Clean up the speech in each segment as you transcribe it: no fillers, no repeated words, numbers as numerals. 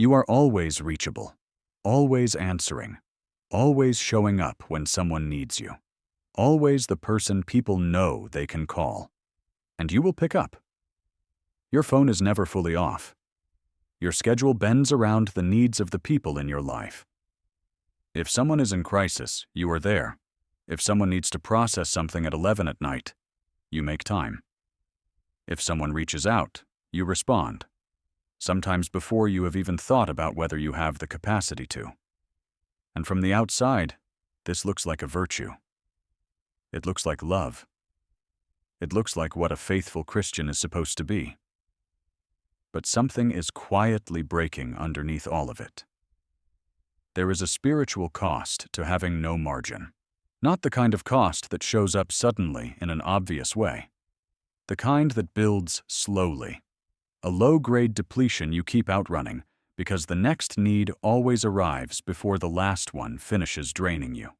You are always reachable, always answering, always showing up when someone needs you, always the person people know they can call, and you will pick up. Your phone is never fully off. Your schedule bends around the needs of the people in your life. If someone is in crisis, you are there. If someone needs to process something at 11 at night, you make time. If someone reaches out, you respond, sometimes before you have even thought about whether you have the capacity to. And from the outside, this looks like a virtue. It looks like love. It looks like what a faithful Christian is supposed to be. But something is quietly breaking underneath all of it. There is a spiritual cost to having no margin. Not the kind of cost that shows up suddenly in an obvious way. The kind that builds slowly. A low-grade depletion you keep outrunning because the next need always arrives before the last one finishes draining you.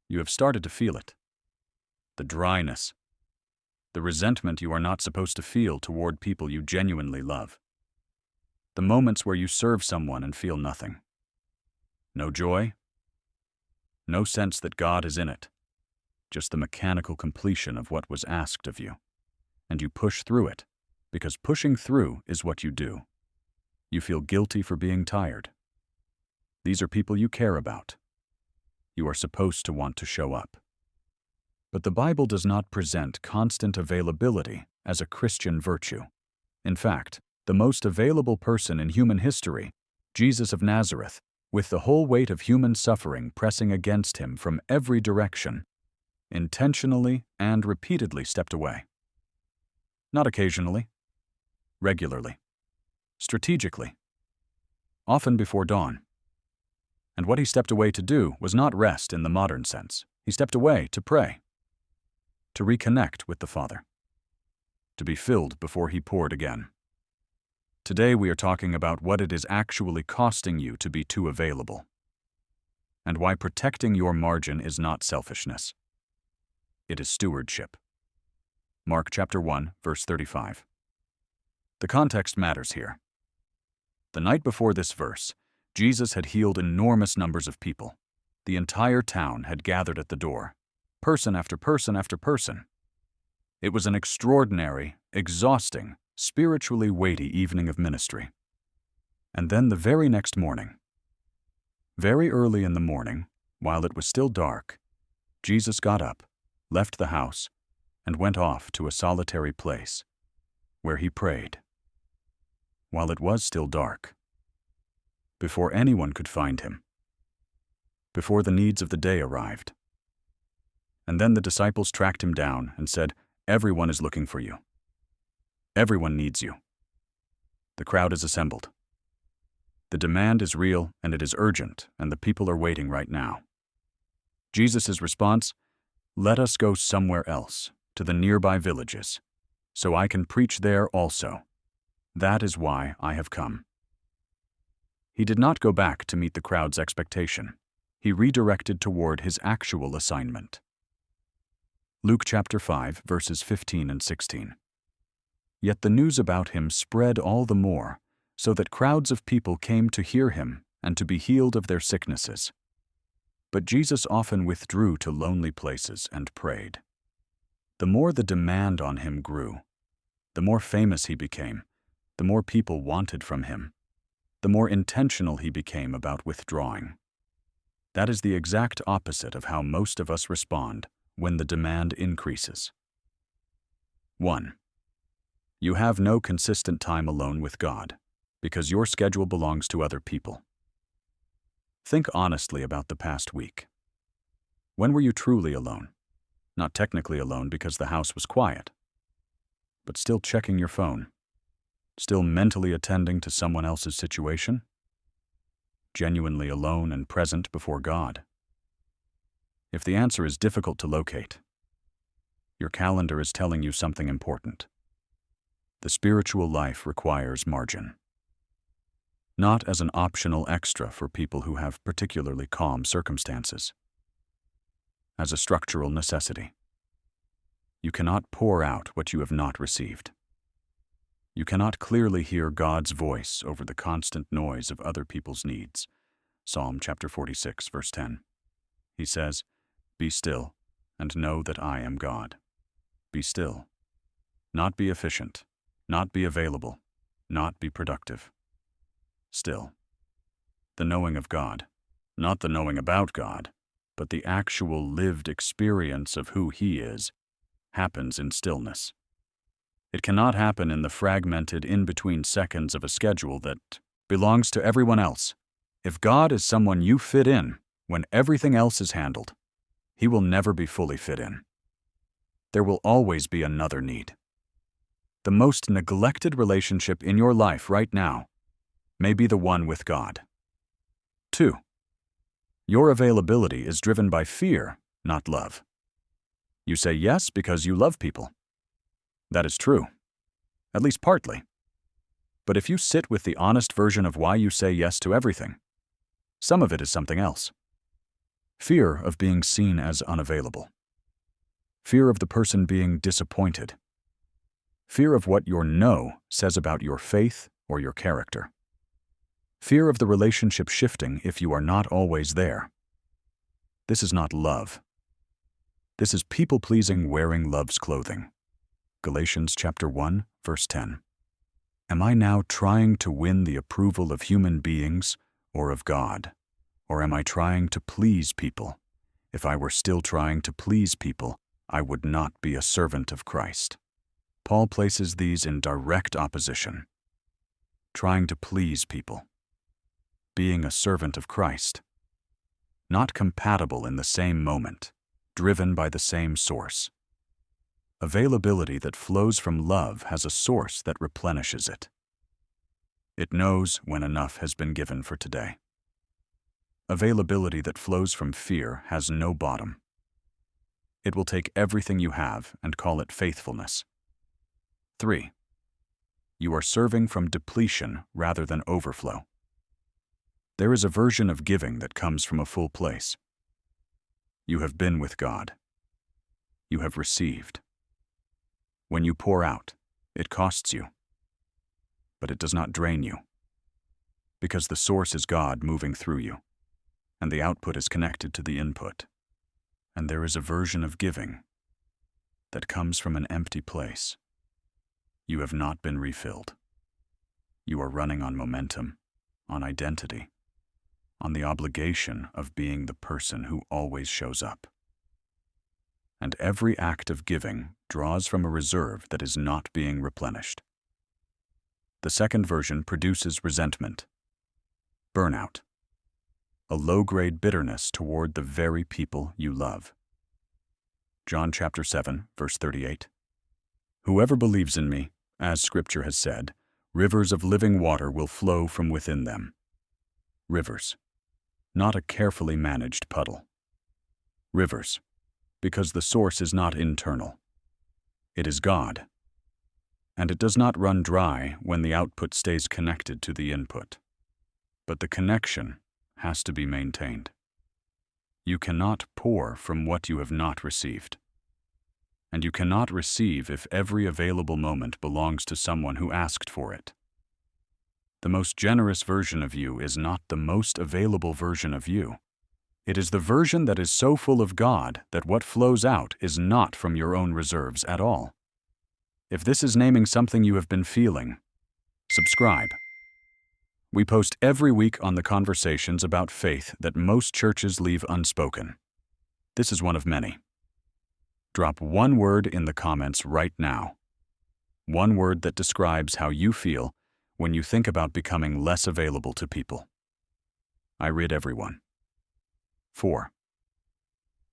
You have started to feel it. The dryness. The resentment you are not supposed to feel toward people you genuinely love. The moments where you serve someone and feel nothing. No joy. No sense that God is in it. Just the mechanical completion of what was asked of you. And you push through it, because pushing through is what you do. You feel guilty for being tired. These are people you care about. You are supposed to want to show up. But the Bible does not present constant availability as a Christian virtue. In fact, the most available person in human history, Jesus of Nazareth, with the whole weight of human suffering pressing against him from every direction, intentionally and repeatedly stepped away. Not occasionally, regularly, strategically, often before dawn. And what he stepped away to do was not rest in the modern sense. He stepped away to pray, to reconnect with the Father, to be filled before he poured again. Today we are talking about what it is actually costing you to be too available, and why protecting your margin is not selfishness. It is stewardship. Mark chapter 1, verse 35. The context matters here. The night before this verse, Jesus had healed enormous numbers of people. The entire town had gathered at the door, person after person after person. It was an extraordinary, exhausting, spiritually weighty evening of ministry. And then the very next morning, very early in the morning, while it was still dark, Jesus got up, left the house, and went off to a solitary place, where he prayed. While it was still dark, before anyone could find him, before the needs of the day arrived. And then the disciples tracked him down and said, "Everyone is looking for you. Everyone needs you. The crowd is assembled. The demand is real and it is urgent, and the people are waiting right now." Jesus' response, "Let us go somewhere else, to the nearby villages, so I can preach there also. That is why I have come." He did not go back to meet the crowd's expectation. He redirected toward his actual assignment. Luke chapter 5, verses 15 and 16. Yet the news about him spread all the more, so that crowds of people came to hear him and to be healed of their sicknesses. But Jesus often withdrew to lonely places and prayed. The more the demand on him grew, the more famous he became, the more people wanted from him, the more intentional he became about withdrawing. That is the exact opposite of how most of us respond when the demand increases. 1. You have no consistent time alone with God, because your schedule belongs to other people. Think honestly about the past week. When were you truly alone? Not technically alone because the house was quiet, but still checking your phone, still mentally attending to someone else's situation, genuinely alone and present before God. If the answer is difficult to locate, your calendar is telling you something important. The spiritual life requires margin. Not as an optional extra for people who have particularly calm circumstances. As a structural necessity. You cannot pour out what you have not received. You cannot clearly hear God's voice over the constant noise of other people's needs. Psalm chapter 46, verse 10. He says, "Be still, and know that I am God." Be still. Not be efficient, not be available, not be productive. Still. The knowing of God, not the knowing about God, but the actual lived experience of who He is, happens in stillness. It cannot happen in the fragmented in-between seconds of a schedule that belongs to everyone else. If God is someone you fit in when everything else is handled, He will never be fully fit in. There will always be another need. The most neglected relationship in your life right now may be the one with God. 2. Your availability is driven by fear, not love. You say yes because you love people. That is true, at least partly. But if you sit with the honest version of why you say yes to everything, some of it is something else. Fear of being seen as unavailable. Fear of the person being disappointed. Fear of what your no says about your faith or your character. Fear of the relationship shifting if you are not always there. This is not love. This is people-pleasing wearing love's clothing. Galatians chapter 1, verse 10. Am I now trying to win the approval of human beings or of God? Or am I trying to please people? If I were still trying to please people, I would not be a servant of Christ. Paul places these in direct opposition. Trying to please people. Being a servant of Christ. Not compatible in the same moment, driven by the same source. Availability that flows from love has a source that replenishes it. It knows when enough has been given for today. Availability that flows from fear has no bottom. It will take everything you have and call it faithfulness. 3. You are serving from depletion rather than overflow. There is a version of giving that comes from a full place. You have been with God. You have received. When you pour out, it costs you. But it does not drain you. Because the source is God moving through you, and the output is connected to the input. And there is a version of giving that comes from an empty place. You have not been refilled. You are running on momentum, on identity, on the obligation of being the person who always shows up. And every act of giving draws from a reserve that is not being replenished. The second version produces resentment, burnout, a low-grade bitterness toward the very people you love. John chapter 7, verse 38. Whoever believes in me, as Scripture has said, rivers of living water will flow from within them. Rivers, not a carefully managed puddle. Rivers, because the source is not internal. It is God. And it does not run dry when the output stays connected to the input. But the connection has to be maintained. You cannot pour from what you have not received. And you cannot receive if every available moment belongs to someone who asked for it. The most generous version of you is not the most available version of you. It is the version that is so full of God that what flows out is not from your own reserves at all. If this is naming something you have been feeling, subscribe. We post every week on the conversations about faith that most churches leave unspoken. This is one of many. Drop one word in the comments right now. One word that describes how you feel when you think about becoming less available to people. I read everyone. 4.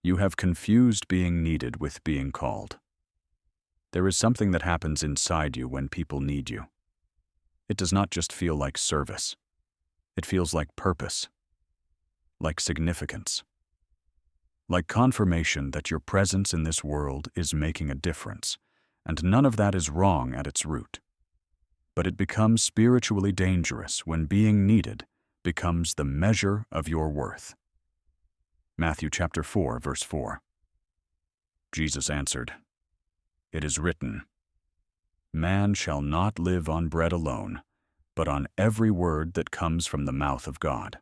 You have confused being needed with being called. There is something that happens inside you when people need you. It does not just feel like service. It feels like purpose, like significance, like confirmation that your presence in this world is making a difference, and none of that is wrong at its root. But it becomes spiritually dangerous when being needed becomes the measure of your worth. Matthew chapter 4, verse 4. Jesus answered, "It is written, Man shall not live on bread alone, but on every word that comes from the mouth of God.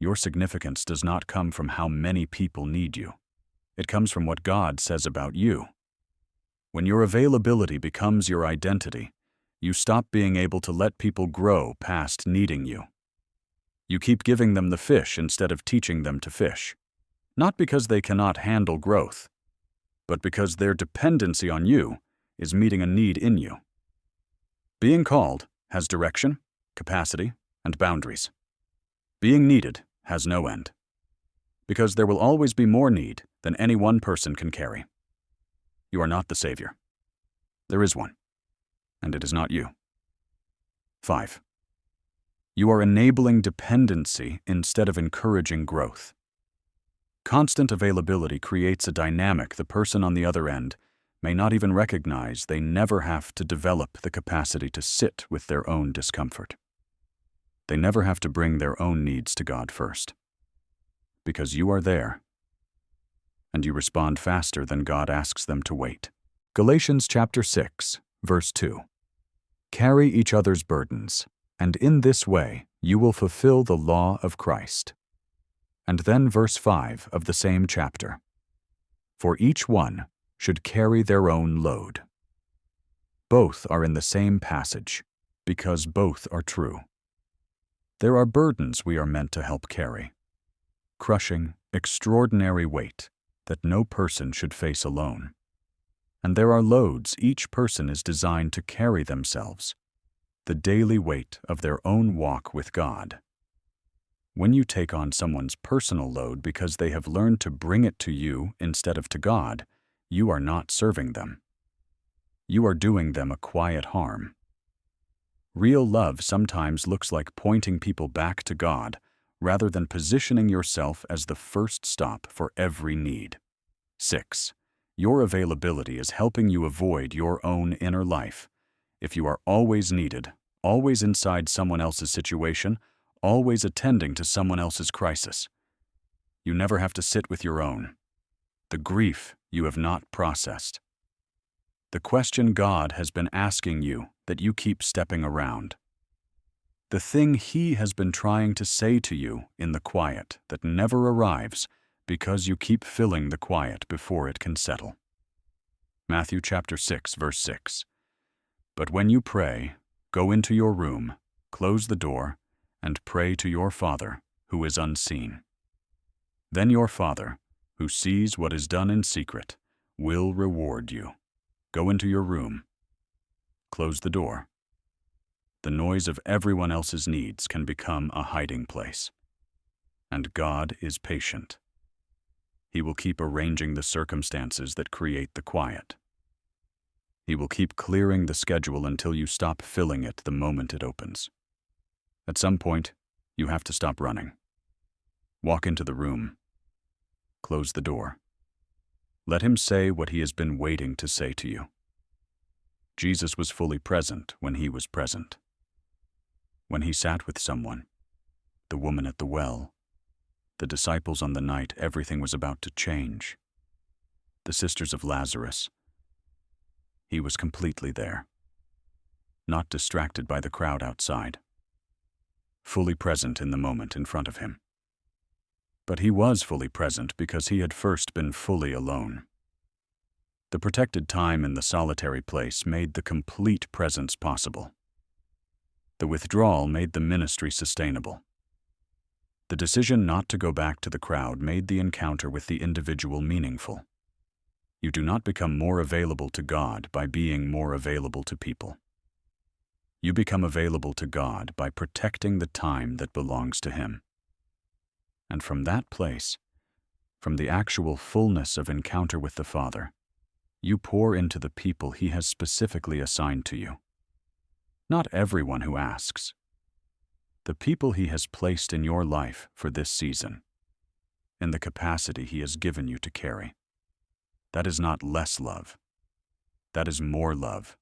Your significance does not come from how many people need you. It comes from what God says about you. When your availability becomes your identity, you stop being able to let people grow past needing you. You keep giving them the fish instead of teaching them to fish, not because they cannot handle growth, but because their dependency on you is meeting a need in you. Being called has direction, capacity, and boundaries. Being needed has no end, because there will always be more need than any one person can carry. You are not the Savior. There is one, and it is not you. 5. You are enabling dependency instead of encouraging growth. Constant availability creates a dynamic the person on the other end may not even recognize. They never have to develop the capacity to sit with their own discomfort. They never have to bring their own needs to God first, because you are there, and you respond faster than God asks them to wait. Galatians chapter 6, verse 2. Carry each other's burdens, and in this way you will fulfill the law of Christ. And then verse 5 of the same chapter. For each one should carry their own load. Both are in the same passage, because both are true. There are burdens we are meant to help carry. Crushing, extraordinary weight that no person should face alone. And there are loads each person is designed to carry themselves, the daily weight of their own walk with God. When you take on someone's personal load because they have learned to bring it to you instead of to God, you are not serving them. You are doing them a quiet harm. Real love sometimes looks like pointing people back to God rather than positioning yourself as the first stop for every need. 6. Your availability is helping you avoid your own inner life. If you are always needed, always inside someone else's situation, always attending to someone else's crisis, you never have to sit with your own. The grief you have not processed. The question God has been asking you that you keep stepping around. The thing He has been trying to say to you in the quiet that never arrives because you keep filling the quiet before it can settle. Matthew chapter 6, verse 6. But when you pray, go into your room, close the door, and pray to your Father who is unseen. Then your Father, who sees what is done in secret, will reward you. Go into your room. Close the door. The noise of everyone else's needs can become a hiding place. And God is patient. He will keep arranging the circumstances that create the quiet. He will keep clearing the schedule until you stop filling it the moment it opens. At some point, you have to stop running. Walk into the room. Close the door. Let Him say what He has been waiting to say to you. Jesus was fully present when He was present. When He sat with someone, the woman at the well, the disciples on the night everything was about to change, the sisters of Lazarus, He was completely there, not distracted by the crowd outside, fully present in the moment in front of Him. But He was fully present because He had first been fully alone. The protected time in the solitary place made the complete presence possible. The withdrawal made the ministry sustainable. The decision not to go back to the crowd made the encounter with the individual meaningful. You do not become more available to God by being more available to people. You become available to God by protecting the time that belongs to Him. And from that place, from the actual fullness of encounter with the Father, you pour into the people He has specifically assigned to you. Not everyone who asks. The people He has placed in your life for this season, in the capacity He has given you to carry. That is not less love. That is more love,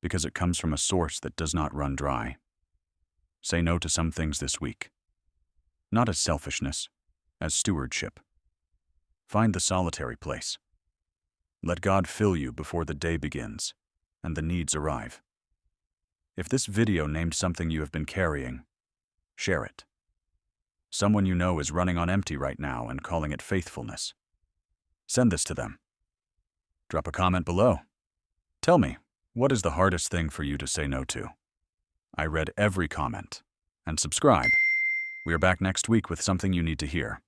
because it comes from a source that does not run dry. Say no to some things this week. Not as selfishness, as stewardship. Find the solitary place. Let God fill you before the day begins, and the needs arrive. If this video named something you have been carrying, share it. Someone you know is running on empty right now and calling it faithfulness. Send this to them. Drop a comment below. Tell me, what is the hardest thing for you to say no to? I read every comment. And subscribe. We are back next week with something you need to hear.